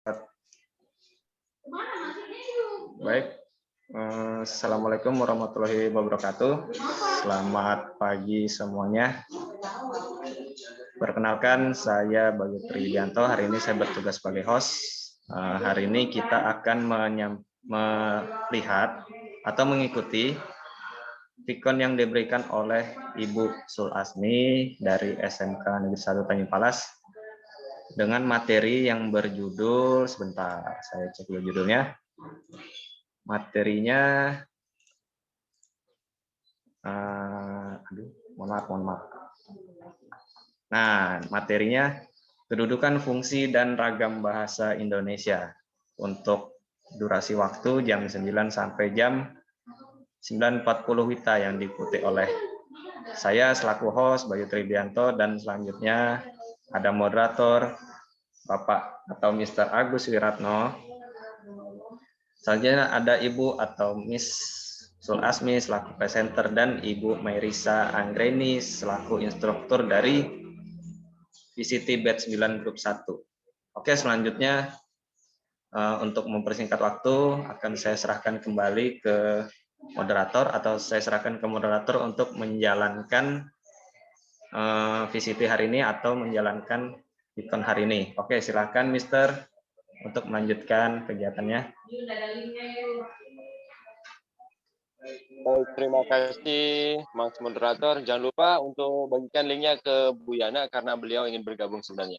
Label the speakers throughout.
Speaker 1: Baik, Assalamualaikum warahmatullahi wabarakatuh. Selamat pagi semuanya. Perkenalkan, saya Bayu Tridianto. Hari ini saya bertugas sebagai host. Hari ini kita akan melihat atau mengikuti Vikon yang diberikan oleh Ibu Sul Asmi dari SMK Negeri 1 Tanjung Palas dengan materi yang berjudul, sebentar, saya cek dulu judulnya. Materinya, mohon maaf. Nah, materinya kedudukan fungsi dan ragam bahasa Indonesia untuk durasi waktu jam 9 sampai jam 9.40 WITA yang diikuti oleh saya selaku host Bayu Tridianto, dan selanjutnya ada moderator Bapak atau Mr. Agus Wiratno. Selanjutnya ada Ibu atau Miss Sul Asmi selaku presenter dan Ibu Mairisa Anggreni selaku instruktur dari VCT Batch 9 Grup 1. Oke, selanjutnya untuk mempersingkat waktu akan saya serahkan kembali ke moderator, atau saya serahkan ke moderator untuk menjalankan VCT hari ini atau menjalankan Vikon hari ini. Oke, silakan Mister untuk melanjutkan kegiatannya.
Speaker 2: Baik, terima kasih Mas Moderator. Jangan lupa untuk bagikan linknya ke Bu Yana karena beliau ingin bergabung sebenarnya.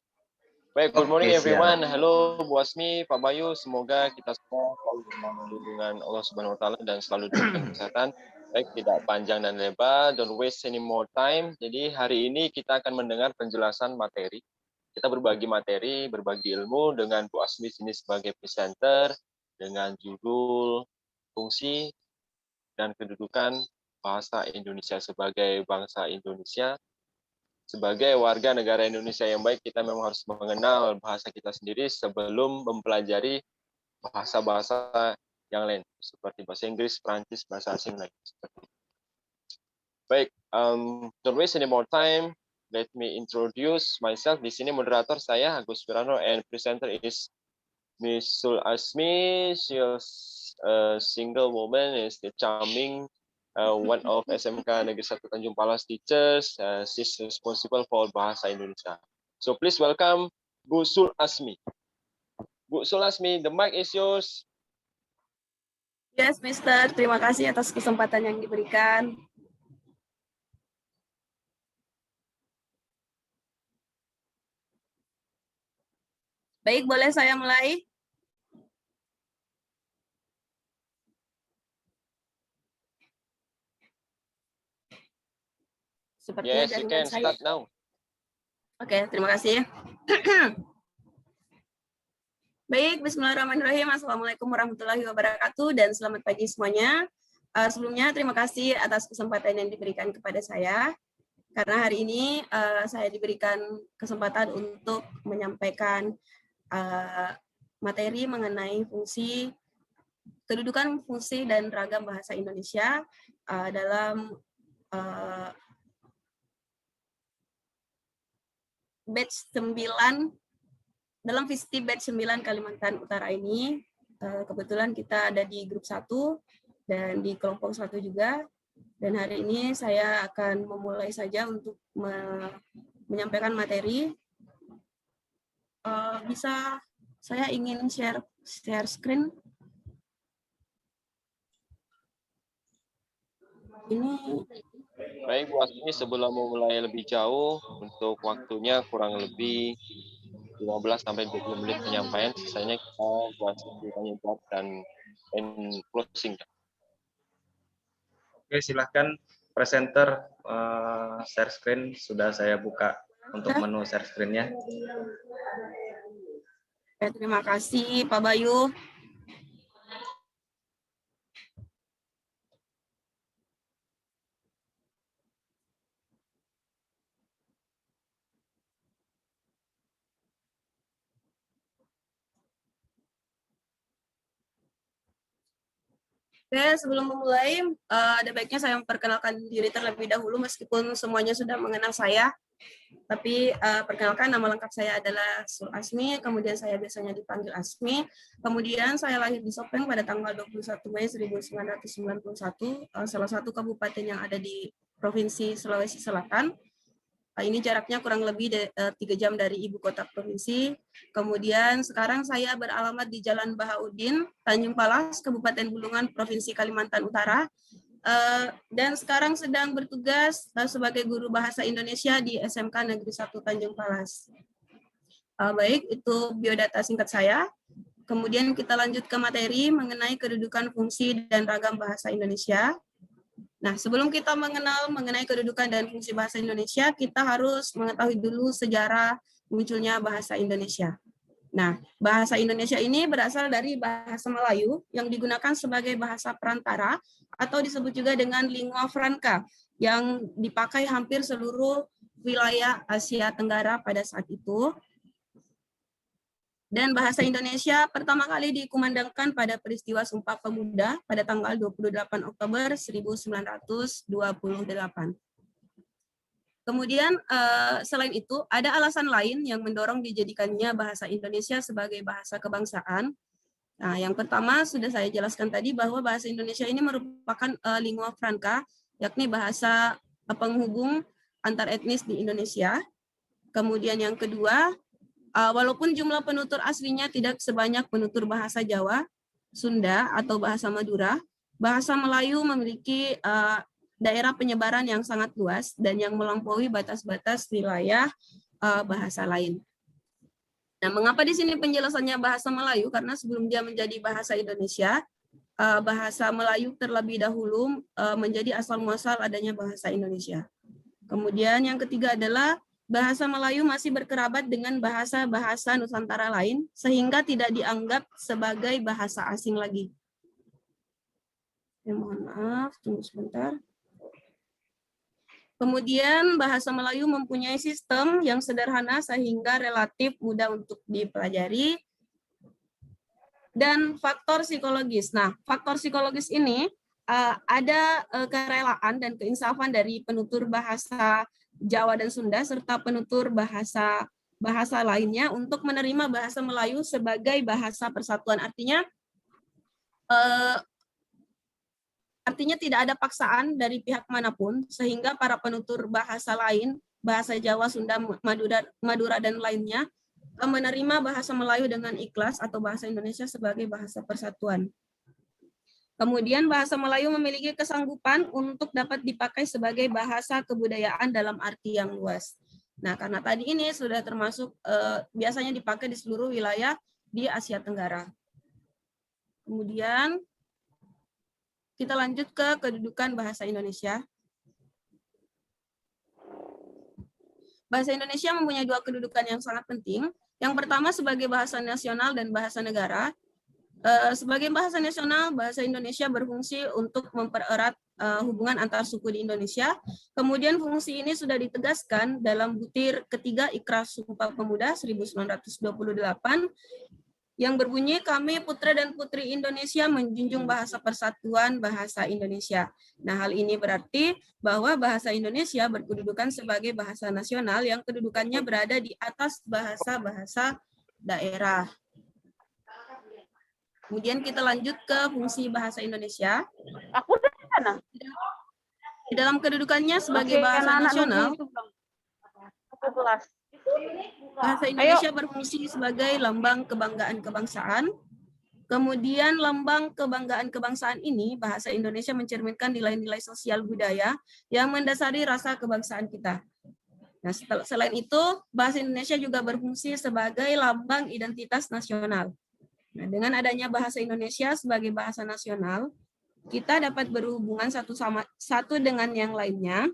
Speaker 2: Baik, good morning everyone. Halo Bu Asmi, Pak Bayu. Semoga kita semua selalu dalam lindungan Allah Subhanahu Wa Taala dan selalu diberikan kesehatan. Baik, tidak panjang dan lebar. Don't waste any more time. Jadi hari ini kita akan mendengar penjelasan materi. Kita berbagi materi, berbagi ilmu dengan Bu Asmi sini sebagai presenter dengan judul fungsi dan kedudukan bahasa Indonesia. Sebagai bangsa Indonesia, sebagai warga negara Indonesia yang baik, kita memang harus mengenal bahasa kita sendiri sebelum mempelajari bahasa-bahasa yang lain, seperti bahasa Inggris, Prancis, bahasa asing lagi. Baik, don't waste any more time. Let me introduce myself. Di sini moderator saya Agus Wirano and presenter is Miss Sul Asmi. She is a single woman, is the charming one of SMK Negeri 1 Tanjung Palas teachers. She's responsible for Bahasa Indonesia. So please welcome Bu Sul Asmi. Bu Sul Asmi, the mic is yours.
Speaker 3: Yes, Mister. Terima kasih atas kesempatan yang diberikan. Baik, boleh saya mulai? Sepertinya
Speaker 2: yes, you can start now.
Speaker 3: Oke, terima kasih. Baik, bismillahirrahmanirrahim. Assalamualaikum warahmatullahi wabarakatuh dan selamat pagi semuanya. Sebelumnya terima kasih atas kesempatan yang diberikan kepada saya. Karena hari ini saya diberikan kesempatan untuk menyampaikan materi mengenai fungsi, kedudukan fungsi dan ragam bahasa Indonesia dalam batch 9, dalam VCT batch 9 Kalimantan Utara ini. Kebetulan kita ada di grup 1 dan di kelompok 1 juga. Dan hari ini saya akan memulai saja untuk menyampaikan materi. Bisa saya ingin share screen. Ini.
Speaker 2: Baik, Bu Asmi, sebelum memulai lebih jauh, untuk waktunya kurang lebih 15 sampai 20 menit penyampaian, sisanya kita buat tanya jawab dan closing.
Speaker 1: Oke, silahkan presenter share screen. Sudah saya buka untuk menu share screen-nya.
Speaker 3: Terima kasih Pak Bayu. Oke, sebelum memulai, ada baiknya saya memperkenalkan diri terlebih dahulu meskipun semuanya sudah mengenal saya. Tapi perkenalkan, nama lengkap saya adalah Sul Asmi, kemudian saya biasanya dipanggil Asmi. Kemudian saya lahir di Sopeng pada tanggal 21 Mei 1991, salah satu kabupaten yang ada di Provinsi Sulawesi Selatan. Ini jaraknya kurang lebih 3 jam dari ibu kota provinsi. Kemudian sekarang saya beralamat di Jalan Bahaudin, Tanjung Palas, Kabupaten Bulungan, Provinsi Kalimantan Utara. Dan sekarang sedang bertugas sebagai guru bahasa Indonesia di SMK Negeri 1 Tanjung Palas. Baik, itu biodata singkat saya. Kemudian kita lanjut ke materi mengenai kedudukan, fungsi, dan ragam bahasa Indonesia. Nah, sebelum kita mengenal mengenai kedudukan dan fungsi bahasa Indonesia, kita harus mengetahui dulu sejarah munculnya bahasa Indonesia. Nah, bahasa Indonesia ini berasal dari bahasa Melayu yang digunakan sebagai bahasa perantara atau disebut juga dengan lingua franca yang dipakai hampir seluruh wilayah Asia Tenggara pada saat itu. Dan bahasa Indonesia pertama kali dikumandangkan pada peristiwa Sumpah Pemuda pada tanggal 28 Oktober 1928. Kemudian selain itu ada alasan lain yang mendorong dijadikannya bahasa Indonesia sebagai bahasa kebangsaan. Nah, yang pertama sudah saya jelaskan tadi bahwa bahasa Indonesia ini merupakan lingua franca, yakni bahasa penghubung antar etnis di Indonesia. Kemudian yang kedua, walaupun jumlah penutur aslinya tidak sebanyak penutur bahasa Jawa, Sunda, atau bahasa Madura, bahasa Melayu memiliki daerah penyebaran yang sangat luas dan yang melampaui batas-batas wilayah bahasa lain. Nah, mengapa di sini penjelasannya bahasa Melayu? Karena sebelum dia menjadi bahasa Indonesia, bahasa Melayu terlebih dahulu menjadi asal muasal adanya bahasa Indonesia. Kemudian yang ketiga adalah bahasa Melayu masih berkerabat dengan bahasa-bahasa Nusantara lain, sehingga tidak dianggap sebagai bahasa asing lagi. Mohon maaf, tunggu sebentar. Kemudian bahasa Melayu mempunyai sistem yang sederhana sehingga relatif mudah untuk dipelajari. Dan faktor psikologis. Nah, faktor psikologis ini ada kerelaan dan keinsafan dari penutur bahasa Jawa dan Sunda serta penutur bahasa lainnya untuk menerima bahasa Melayu sebagai bahasa persatuan. Artinya tidak ada paksaan dari pihak manapun, sehingga para penutur bahasa lain, bahasa Jawa, Sunda, Madura, dan lainnya, menerima bahasa Melayu dengan ikhlas atau bahasa Indonesia sebagai bahasa persatuan. Kemudian bahasa Melayu memiliki kesanggupan untuk dapat dipakai sebagai bahasa kebudayaan dalam arti yang luas. Nah, karena tadi ini sudah termasuk biasanya dipakai di seluruh wilayah di Asia Tenggara. Kemudian kita lanjut ke kedudukan bahasa Indonesia. Bahasa Indonesia mempunyai dua kedudukan yang sangat penting. Yang pertama sebagai bahasa nasional dan bahasa negara. Sebagai bahasa nasional, bahasa Indonesia berfungsi untuk mempererat hubungan antar suku di Indonesia. Kemudian fungsi ini sudah ditegaskan dalam butir ketiga Ikrar Sumpah Pemuda 1928 yang berbunyi, kami putra dan putri Indonesia menjunjung bahasa persatuan bahasa Indonesia. Nah, hal ini berarti bahwa bahasa Indonesia berkedudukan sebagai bahasa nasional yang kedudukannya berada di atas bahasa-bahasa daerah. Kemudian kita lanjut ke fungsi bahasa Indonesia. Di dalam kedudukannya sebagai bahasa nasional, bahasa Indonesia berfungsi sebagai lambang kebanggaan kebangsaan. Kemudian lambang kebanggaan kebangsaan ini, bahasa Indonesia mencerminkan nilai-nilai sosial budaya yang mendasari rasa kebangsaan kita. Nah, selain itu, bahasa Indonesia juga berfungsi sebagai lambang identitas nasional. Nah, dengan adanya bahasa Indonesia sebagai bahasa nasional, kita dapat berhubungan satu dengan yang lainnya,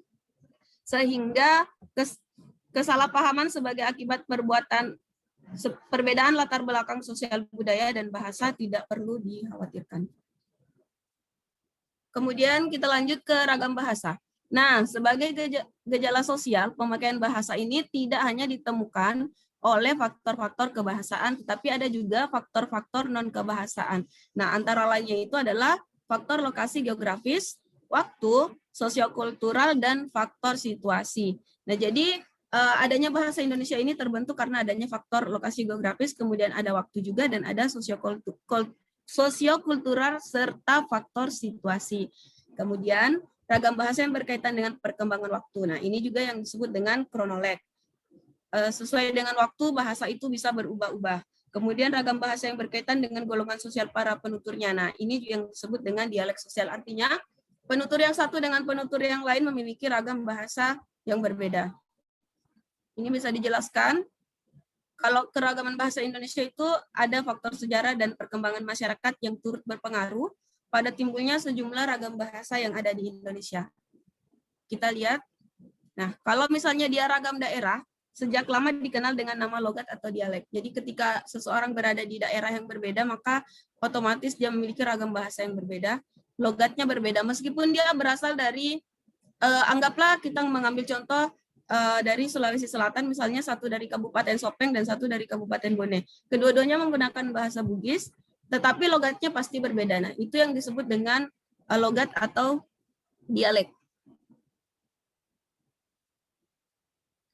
Speaker 3: sehingga kesalahpahaman sebagai akibat perbedaan latar belakang sosial budaya dan bahasa tidak perlu dikhawatirkan. Kemudian kita lanjut ke ragam bahasa. Nah, sebagai gejala sosial, pemakaian bahasa ini tidak hanya ditemukan oleh faktor-faktor kebahasaan, tetapi ada juga faktor-faktor non-kebahasaan. Nah, antara lainnya itu adalah faktor lokasi geografis, waktu, sosiokultural, dan faktor situasi. Nah, jadi adanya bahasa Indonesia ini terbentuk karena adanya faktor lokasi geografis, kemudian ada waktu juga, dan ada sosiokultural serta faktor situasi. Kemudian ragam bahasa yang berkaitan dengan perkembangan waktu. Nah, ini juga yang disebut dengan kronoleg. Sesuai dengan waktu, bahasa itu bisa berubah-ubah. Kemudian ragam bahasa yang berkaitan dengan golongan sosial para penuturnya. Nah, ini yang disebut dengan dialek sosial. Artinya, penutur yang satu dengan penutur yang lain memiliki ragam bahasa yang berbeda. Ini bisa dijelaskan. Kalau keragaman bahasa Indonesia itu ada faktor sejarah dan perkembangan masyarakat yang turut berpengaruh pada timbulnya sejumlah ragam bahasa yang ada di Indonesia. Kita lihat. Nah, kalau misalnya dia ragam daerah, sejak lama dikenal dengan nama logat atau dialek. Jadi ketika seseorang berada di daerah yang berbeda, maka otomatis dia memiliki ragam bahasa yang berbeda, logatnya berbeda. Meskipun dia berasal dari, anggaplah kita mengambil contoh dari Sulawesi Selatan, misalnya satu dari Kabupaten Sopeng dan satu dari Kabupaten Bone. Kedua-duanya menggunakan bahasa Bugis, tetapi logatnya pasti berbeda. Nah, itu yang disebut dengan logat atau dialek.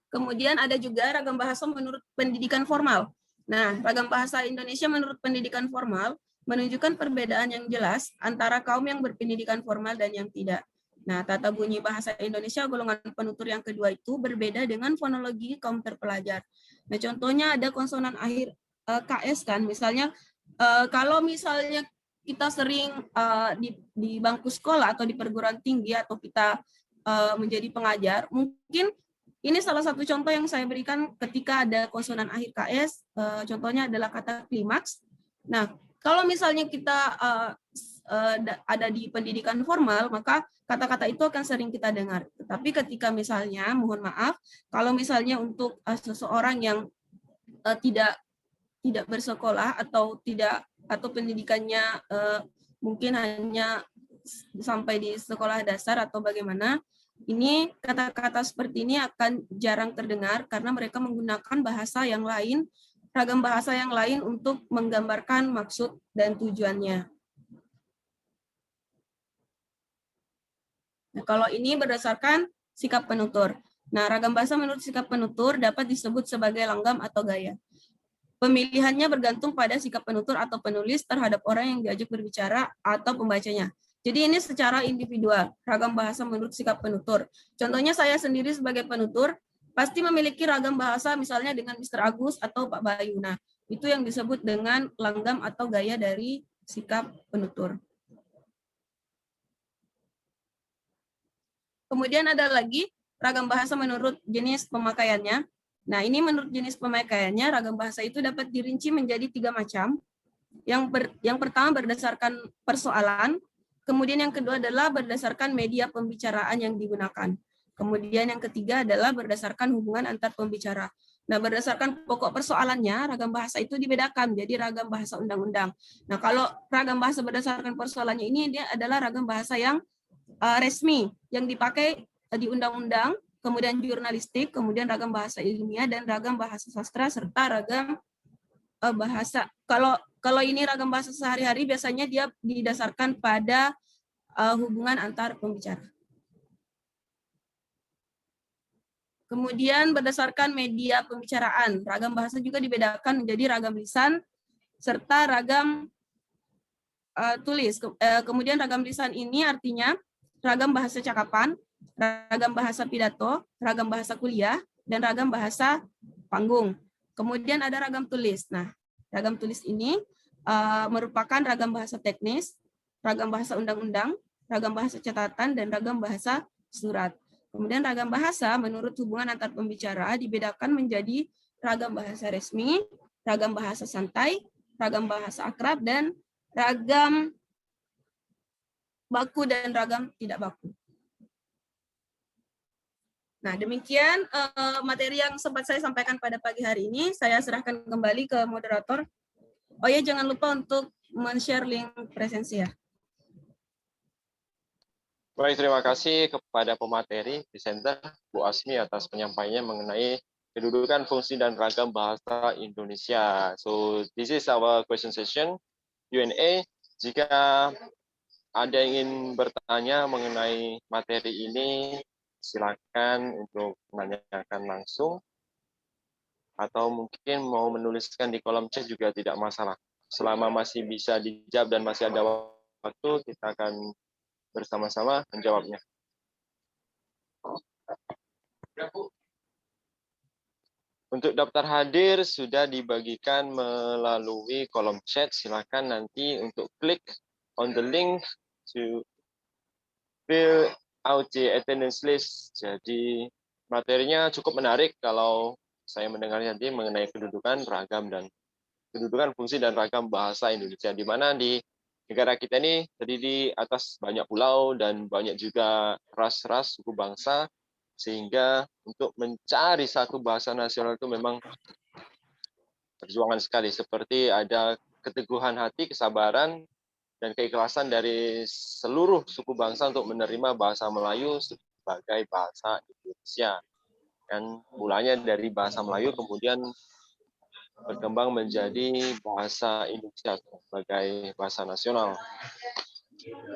Speaker 3: Kemudian ada juga ragam bahasa menurut pendidikan formal. Nah, ragam bahasa Indonesia menurut pendidikan formal menunjukkan perbedaan yang jelas antara kaum yang berpendidikan formal dan yang tidak. Nah, tata bunyi bahasa Indonesia golongan penutur yang kedua itu berbeda dengan fonologi kaum terpelajar. Nah, contohnya ada konsonan akhir KS kan, misalnya kalau misalnya kita sering di bangku sekolah atau di perguruan tinggi atau kita menjadi pengajar, mungkin ini salah satu contoh yang saya berikan ketika ada konsonan akhir KS, contohnya adalah kata klimaks. Nah, kalau misalnya kita ada di pendidikan formal, maka kata-kata itu akan sering kita dengar. Tetapi ketika misalnya, mohon maaf, kalau misalnya untuk seseorang yang tidak bersekolah atau pendidikannya mungkin hanya sampai di sekolah dasar atau bagaimana, ini kata-kata seperti ini akan jarang terdengar karena mereka menggunakan bahasa yang lain, ragam bahasa yang lain untuk menggambarkan maksud dan tujuannya. Nah, kalau ini berdasarkan sikap penutur. Nah, ragam bahasa menurut sikap penutur dapat disebut sebagai langgam atau gaya. Pemilihannya bergantung pada sikap penutur atau penulis terhadap orang yang diajak berbicara atau pembacanya. Jadi ini secara individual, ragam bahasa menurut sikap penutur. Contohnya saya sendiri sebagai penutur, pasti memiliki ragam bahasa misalnya dengan Mr. Agus atau Pak Bayu. Nah, itu yang disebut dengan langgam atau gaya dari sikap penutur. Kemudian ada lagi ragam bahasa menurut jenis pemakaiannya. Nah, ini menurut jenis pemakaiannya, ragam bahasa itu dapat dirinci menjadi 3 macam. Yang pertama berdasarkan persoalan, kemudian yang kedua adalah berdasarkan media pembicaraan yang digunakan. Kemudian yang ketiga adalah berdasarkan hubungan antar pembicara. Nah, berdasarkan pokok persoalannya, ragam bahasa itu dibedakan jadi ragam bahasa undang-undang. Nah, kalau ragam bahasa berdasarkan persoalannya ini, dia adalah ragam bahasa yang resmi, yang dipakai di undang-undang, kemudian jurnalistik, kemudian ragam bahasa ilmiah, dan ragam bahasa sastra, serta ragam bahasa. Kalau ini ragam bahasa sehari-hari, biasanya dia didasarkan pada hubungan antar pembicara. Kemudian berdasarkan media pembicaraan, ragam bahasa juga dibedakan menjadi ragam lisan serta ragam tulis. Kemudian ragam lisan ini artinya ragam bahasa cakapan, ragam bahasa pidato, ragam bahasa kuliah, dan ragam bahasa panggung. Kemudian ada ragam tulis. Nah, ragam tulis ini merupakan ragam bahasa teknis, ragam bahasa undang-undang, ragam bahasa catatan, dan ragam bahasa surat. Kemudian ragam bahasa menurut hubungan antar pembicara dibedakan menjadi ragam bahasa resmi, ragam bahasa santai, ragam bahasa akrab, dan ragam baku dan ragam tidak baku. Nah, demikian materi yang sempat saya sampaikan pada pagi hari ini. Saya serahkan kembali ke moderator. Oh ya, jangan lupa untuk men-share link presensi ya.
Speaker 2: Baik, terima kasih kepada pemateri, presenter, Bu Asmi atas penyampaiannya mengenai kedudukan, fungsi, dan ragam bahasa Indonesia. So, this is our question session, Q&A. Jika ada yang ingin bertanya mengenai materi ini, silakan untuk menanyakan langsung, atau mungkin mau menuliskan di kolom chat juga tidak masalah. Selama masih bisa dijawab dan masih ada waktu, kita akan bersama-sama menjawabnya. Untuk daftar hadir sudah dibagikan melalui kolom chat. Silakan nanti untuk klik on the link to fill out the attendance list. Jadi materinya cukup menarik kalau saya mendengar nanti mengenai kedudukan, ragam, dan kedudukan, fungsi, dan ragam bahasa Indonesia, di mana di negara kita ini terdiri atas banyak pulau dan banyak juga ras-ras suku bangsa, sehingga untuk mencari satu bahasa nasional itu memang perjuangan sekali. Seperti ada keteguhan hati, kesabaran, dan keikhlasan dari seluruh suku bangsa untuk menerima bahasa Melayu sebagai bahasa Indonesia. Dan mulanya dari bahasa Melayu kemudian berkembang menjadi bahasa Indonesia sebagai bahasa nasional.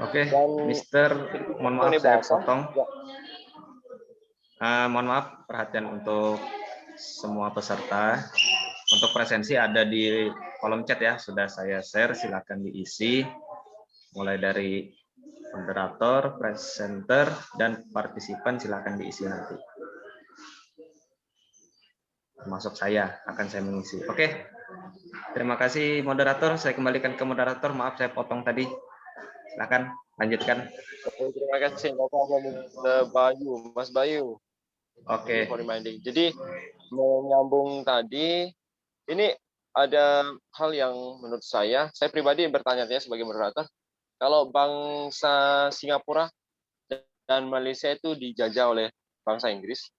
Speaker 1: Oke,
Speaker 2: Dan
Speaker 1: Mister, mohon maaf saya
Speaker 2: bahasa,
Speaker 1: potong.
Speaker 2: ya.
Speaker 1: Mohon maaf, perhatian untuk semua peserta. Untuk presensi ada di kolom chat ya, sudah saya share, silakan diisi. Mulai dari moderator, presenter, dan partisipan silakan diisi nanti. Termasuk saya, akan saya mengisi. Oke, terima kasih moderator. Saya kembalikan ke moderator. Maaf saya potong tadi. Silakan lanjutkan.
Speaker 2: Terima kasih Bapak Bayu, Mas Bayu.
Speaker 1: Oke.
Speaker 2: For reminding. Jadi menyambung tadi, ini ada hal yang menurut saya pribadi bertanya-tanya sebagai moderator, kalau bangsa Singapura dan Malaysia itu dijajah oleh bangsa Inggris,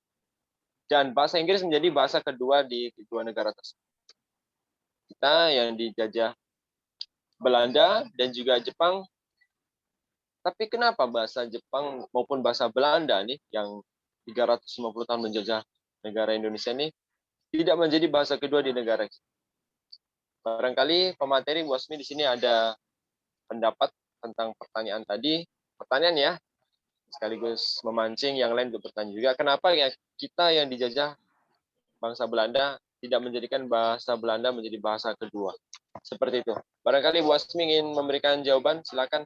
Speaker 2: dan bahasa Inggris menjadi bahasa kedua di kedua negara tersebut. Kita yang dijajah Belanda dan juga Jepang, tapi kenapa bahasa Jepang maupun bahasa Belanda nih yang 350 tahun menjajah negara Indonesia ini tidak menjadi bahasa kedua di negara kita? Barangkali pemateri Bu Asmi di sini ada pendapat tentang pertanyaan tadi. Pertanyaan ya, sekaligus memancing yang lain untuk bertanya juga. Kenapa ya kita yang dijajah bangsa Belanda tidak menjadikan bahasa Belanda menjadi bahasa kedua? Seperti itu. Barangkali Bu Asmi ingin memberikan jawaban, silakan.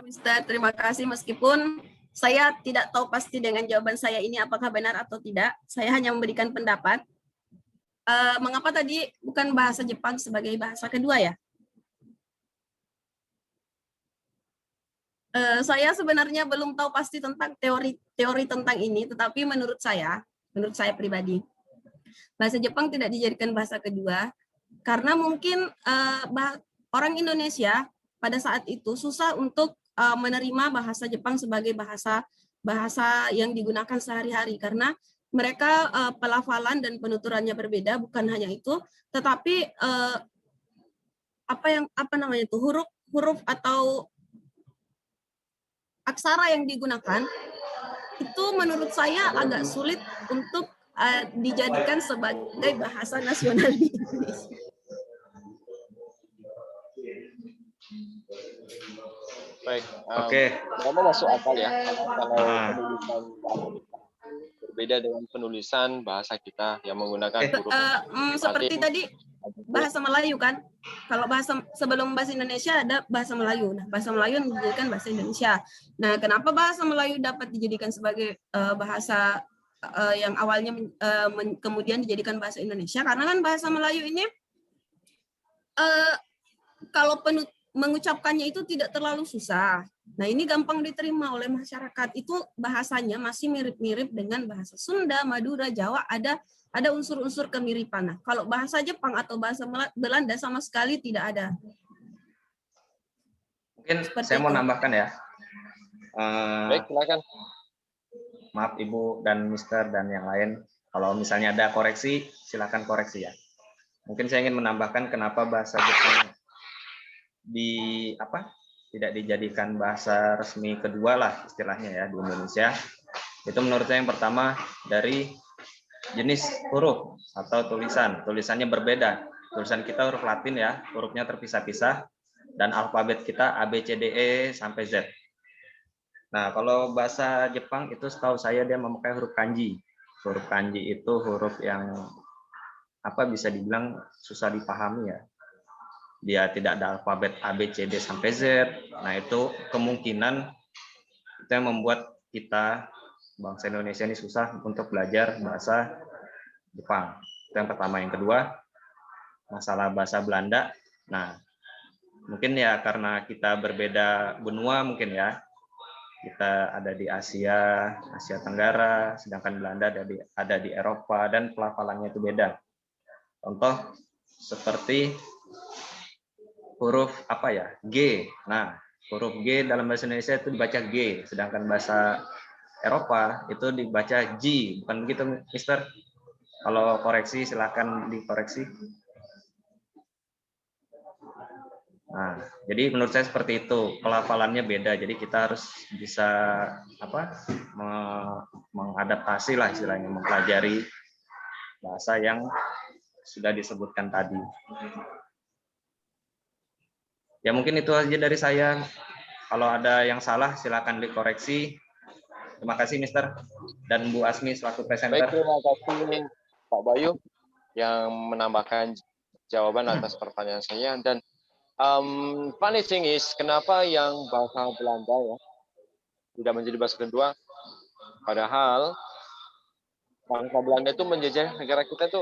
Speaker 3: Mister, terima kasih. Meskipun saya tidak tahu pasti dengan jawaban saya ini apakah benar atau tidak, saya hanya memberikan pendapat. Mengapa tadi bukan bahasa Jepang sebagai bahasa kedua ya? Saya sebenarnya belum tahu pasti tentang teori tentang ini, tetapi menurut saya pribadi, bahasa Jepang tidak dijadikan bahasa kedua karena mungkin orang Indonesia pada saat itu susah untuk menerima bahasa Jepang sebagai bahasa yang digunakan sehari-hari karena mereka pelafalan dan penuturannya berbeda. Bukan hanya itu, tetapi huruf atau aksara yang digunakan itu menurut saya agak sulit untuk dijadikan sebagai bahasa nasional di Indonesia.
Speaker 2: Baik,
Speaker 1: Oke.
Speaker 2: Memang masuk akal ya, kalau penulisan berbeda dengan penulisan bahasa kita yang menggunakan huruf
Speaker 3: seperti tadi bahasa Melayu kan, kalau sebelum bahasa Indonesia ada bahasa Melayu. Nah, bahasa Melayu dijadikan bahasa Indonesia. Nah, kenapa bahasa Melayu dapat dijadikan sebagai bahasa yang awalnya kemudian dijadikan bahasa Indonesia? Karena kan bahasa Melayu ini kalau mengucapkannya itu tidak terlalu susah. Nah, ini gampang diterima oleh masyarakat. Itu bahasanya masih mirip-mirip dengan bahasa Sunda, Madura, Jawa, ada unsur-unsur kemiripan. Nah, kalau bahasa Jepang atau bahasa Belanda sama sekali tidak ada.
Speaker 1: Mungkin saya mau nambahkan ya.
Speaker 2: Baik, silakan.
Speaker 1: Maaf Ibu dan Mister dan yang lain, kalau misalnya ada koreksi, silakan koreksi ya. Mungkin saya ingin menambahkan kenapa bahasa Jepang tidak dijadikan bahasa resmi kedua lah istilahnya ya di Indonesia. Itu menurut saya yang pertama dari jenis huruf atau tulisannya berbeda. Tulisan kita huruf Latin ya, hurufnya terpisah-pisah, dan alfabet kita A B C D E sampai Z. Nah, kalau bahasa Jepang itu setahu saya dia memakai huruf kanji. Huruf kanji itu huruf yang bisa dibilang susah dipahami ya. Dia tidak ada alfabet A, B, C, D sampai Z. Nah, itu kemungkinan itu yang membuat kita bangsa Indonesia ini susah untuk belajar bahasa Jepang. Itu yang pertama. Yang kedua, masalah bahasa Belanda. Nah, mungkin ya karena kita berbeda benua mungkin ya. Kita ada di Asia Tenggara, sedangkan Belanda ada di Eropa dan pelafalannya itu beda. Contoh seperti huruf G. Nah, huruf G dalam bahasa Indonesia itu dibaca G, sedangkan bahasa Eropa itu dibaca G. Bukan begitu, Mister? Kalau koreksi silakan dikoreksi. Nah, jadi menurut saya seperti itu, pelafalannya beda. Jadi kita harus bisa mengadaptasi lah istilahnya, mempelajari bahasa yang sudah disebutkan tadi. Ya mungkin itu aja dari saya. Kalau ada yang salah silakan dikoreksi. Terima kasih Mister dan Bu Asmi selaku presenter.
Speaker 2: Baik, terima kasih Pak Bayu yang menambahkan jawaban atas pertanyaan saya. Dan funny thing is, kenapa yang bahasa Belanda ya tidak menjadi bahasa kedua, padahal bangsa Belanda itu menjajah negara kita itu,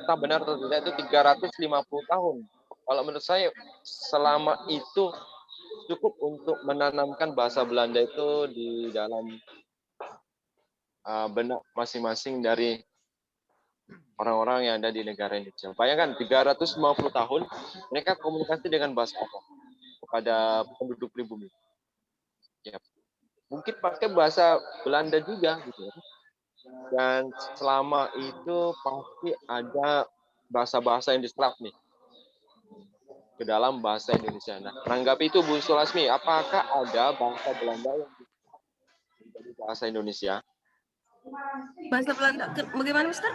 Speaker 2: entah benar atau tidak, itu 350 tahun. Kalau menurut saya, selama itu cukup untuk menanamkan bahasa Belanda itu di dalam benak masing-masing dari orang-orang yang ada di negara Indonesia. Bayangkan 350 tahun mereka komunikasi dengan bahasa apa kepada penduduk pribumi. Ya, mungkin pakai bahasa Belanda juga gitu. Dan selama itu pasti ada bahasa-bahasa yang diserap nih ke dalam bahasa Indonesia. Nah, menanggapi itu Bu Sulasmi, apakah ada bahasa Belanda yang menjadi bahasa Indonesia?
Speaker 3: Bahasa Belanda, bagaimana Mister?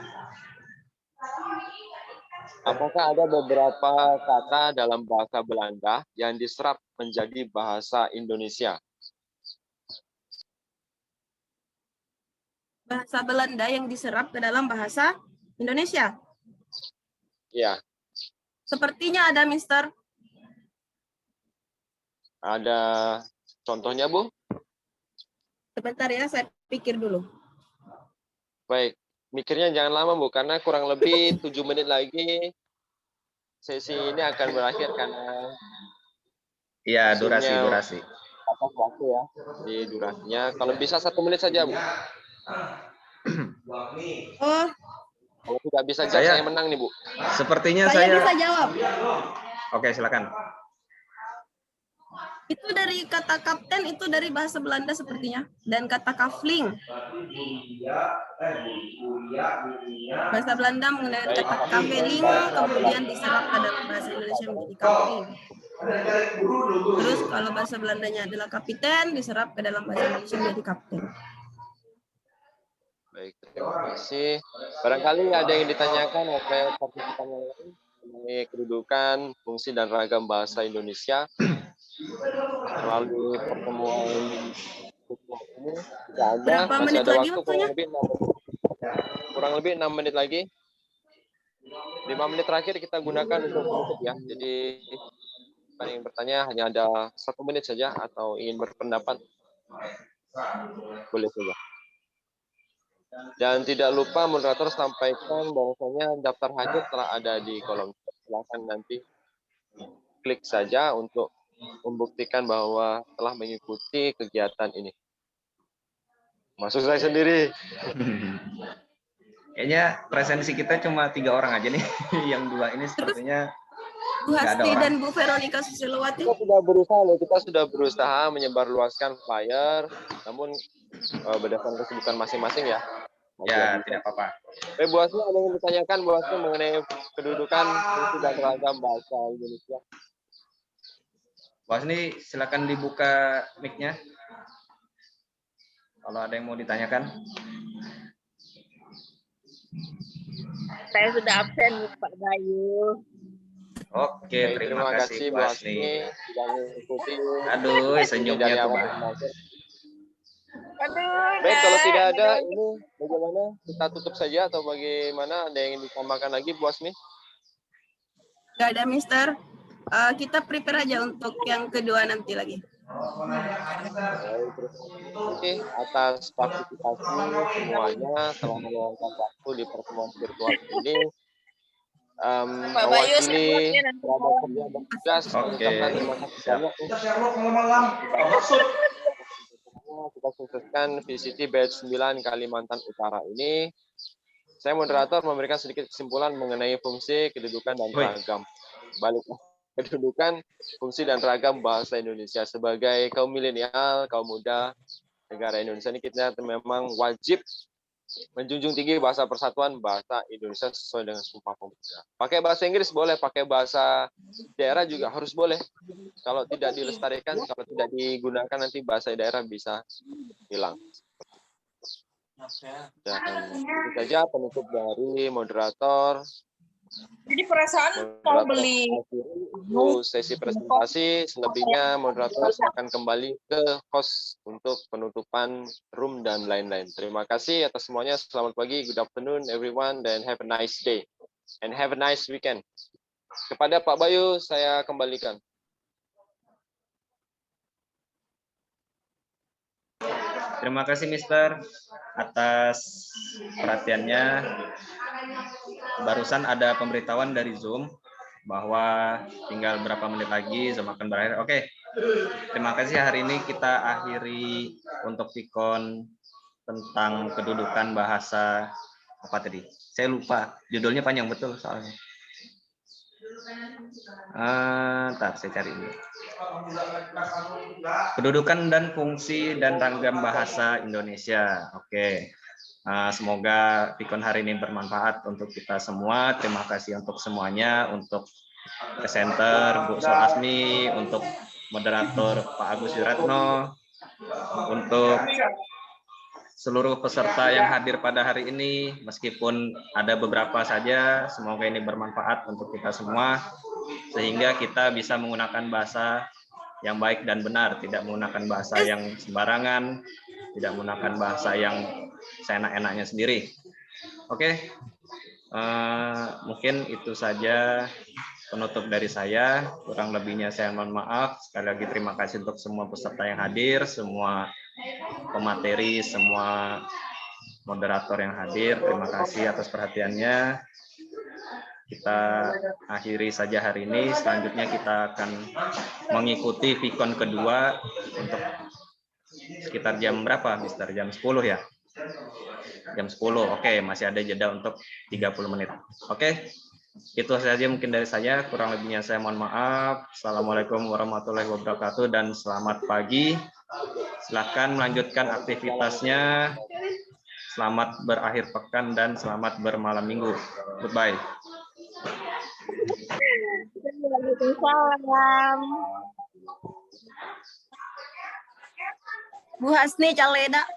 Speaker 2: Apakah ada beberapa kata dalam bahasa Belanda yang diserap menjadi bahasa Indonesia?
Speaker 3: Bahasa Belanda yang diserap ke dalam bahasa Indonesia?
Speaker 2: Ya.
Speaker 3: Sepertinya ada, Mister.
Speaker 2: Ada contohnya, Bu?
Speaker 3: Sebentar ya, saya pikir dulu.
Speaker 2: Baik, mikirnya jangan lama, Bu, karena kurang lebih 7 menit lagi sesi ini akan berakhir karena
Speaker 1: Iya, durasi.
Speaker 2: Atas waktu ya, di durasinya. Kalau bisa 1 menit saja, Bu.
Speaker 3: Oh,
Speaker 2: kalau tidak bisa jawab, saya menang nih, Bu.
Speaker 1: Sepertinya
Speaker 3: saya bisa jawab.
Speaker 1: Oke, silakan.
Speaker 3: Itu dari kata kapten, itu dari bahasa Belanda sepertinya. Dan kata kafling. Bahasa Belanda menggunakan kata kaveling, kemudian diserap ke dalam bahasa Indonesia menjadi kafling. Terus kalau bahasa Belandanya adalah kapiten, diserap ke dalam bahasa Indonesia menjadi kapten.
Speaker 2: Baik, terima kasih. Barangkali ada yang ditanyakan oleh partisipan yang lain mengenai kedudukan, fungsi, dan ragam bahasa Indonesia melalui pertemuan ini. Tidak ada.
Speaker 3: Berapa
Speaker 2: Masih
Speaker 3: menit
Speaker 2: ada
Speaker 3: lagi
Speaker 2: waktu
Speaker 3: waktunya?
Speaker 2: kurang lebih 6 menit lagi. 5 menit terakhir kita gunakan untuk menutup ya. Jadi yang ingin bertanya hanya ada 1 menit saja, atau ingin berpendapat boleh saja. Dan tidak lupa moderator sampaikan bahwasanya daftar hadir telah ada di kolom chat. Silakan nanti klik saja untuk membuktikan bahwa telah mengikuti kegiatan ini. Masuk saya sendiri.
Speaker 1: Kayaknya presensi kita cuma 3 orang aja nih. Yang 2 ini sepertinya
Speaker 3: Bu Hasti dan Bu Veronica Susilowati.
Speaker 2: Kita sudah berusaha menyebarluaskan flyer, namun berdasarkan kesibukan masing-masing ya.
Speaker 1: Ya, tidak apa-apa.
Speaker 2: Bu Asmi, ada yang ditanyakan Bu Asmi mengenai kedudukan, fungsi, dan ragam bahasa Indonesia?
Speaker 1: Bu Asmi, silakan dibuka mic-nya. Kalau ada yang mau ditanyakan.
Speaker 4: Saya sudah absen, Pak Bayu.
Speaker 1: Oke, terima kasih Bu Asmi.
Speaker 2: sudah mengikuti.
Speaker 1: Aduh, senyumnya tuh, Bang.
Speaker 4: Aduh,
Speaker 2: Baik, kalau
Speaker 4: Nak.
Speaker 2: tidak ada, ini bagaimana? Kita tutup saja atau bagaimana? Ada yang ingin ditambahkan lagi, Bu Asmi?
Speaker 3: Nggak ada, Mister. Kita prepare aja untuk yang kedua nanti lagi.
Speaker 2: Baik, terima kasih atas partisipasi semuanya telah meluangkan waktu di pertemuan virtual ini.
Speaker 4: Pak Bayu
Speaker 2: Mewakili
Speaker 4: supportnya nanti
Speaker 2: kerabat
Speaker 4: malam.
Speaker 2: kerja dan tugas,
Speaker 1: Oke.
Speaker 2: mengucapkan terima kasih
Speaker 1: Siap.
Speaker 2: banyak. Kita sukseskan VCT Batch 9 Kalimantan Utara ini. Saya moderator memberikan sedikit kesimpulan mengenai fungsi, kedudukan, dan
Speaker 1: Woi.
Speaker 2: ragam. Balik kedudukan, fungsi, dan ragam bahasa Indonesia sebagai kaum milenial, kaum muda negara Indonesia ini kita memang wajib menjunjung tinggi bahasa persatuan bahasa Indonesia sesuai dengan Sumpah Pemuda. Pakai bahasa Inggris boleh, pakai bahasa daerah juga harus boleh. Kalau tidak dilestarikan, kalau tidak digunakan nanti bahasa daerah bisa hilang. Dan itu saja penutup dari moderator.
Speaker 4: Jadi perasaan mau beli
Speaker 2: Untuk sesi presentasi, selebihnya moderator akan kembali ke host untuk penutupan room dan lain-lain. Terima kasih atas semuanya. Selamat pagi, good afternoon everyone, dan have a nice day. And have a nice weekend. Kepada Pak Bayu, saya kembalikan.
Speaker 1: Terima kasih Mister atas perhatiannya. Barusan ada pemberitahuan dari Zoom bahwa tinggal berapa menit lagi Zoom akan berakhir. Oke. Terima kasih, hari ini kita akhiri untuk Vicon tentang kedudukan bahasa apa tadi? Saya lupa. Judulnya panjang betul soalnya. Ntar saya cari dulu. Kedudukan dan fungsi dan ragam bahasa Indonesia. Oke. Semoga Vicon hari ini bermanfaat untuk kita semua. Terima kasih untuk semuanya, untuk presenter Bu Sol Asmi, untuk moderator Pak Agus Wiratno, untuk seluruh peserta yang hadir pada hari ini, meskipun ada beberapa saja, semoga ini bermanfaat untuk kita semua, sehingga kita bisa menggunakan bahasa yang baik dan benar, tidak menggunakan bahasa yang sembarangan, tidak menggunakan bahasa yang seenak-enaknya sendiri. Oke, mungkin itu saja penutup dari saya. Kurang lebihnya saya mohon maaf. Sekali lagi terima kasih untuk semua peserta yang hadir, semua pemateri, semua moderator yang hadir. Terima kasih atas perhatiannya. Kita akhiri saja hari ini. Selanjutnya kita akan mengikuti Vicon kedua untuk sekitar jam berapa, Mister? Jam 10 ya? Jam 10. Oke, masih ada jeda untuk 30 menit. Oke. Itu saja mungkin dari saya, kurang lebihnya saya mohon maaf. Assalamualaikum warahmatullahi wabarakatuh dan selamat pagi. Silakan melanjutkan aktivitasnya. Selamat berakhir pekan dan selamat bermalam minggu. Goodbye.
Speaker 4: Waalaikumsalam.
Speaker 3: Bu Hasni Caleda.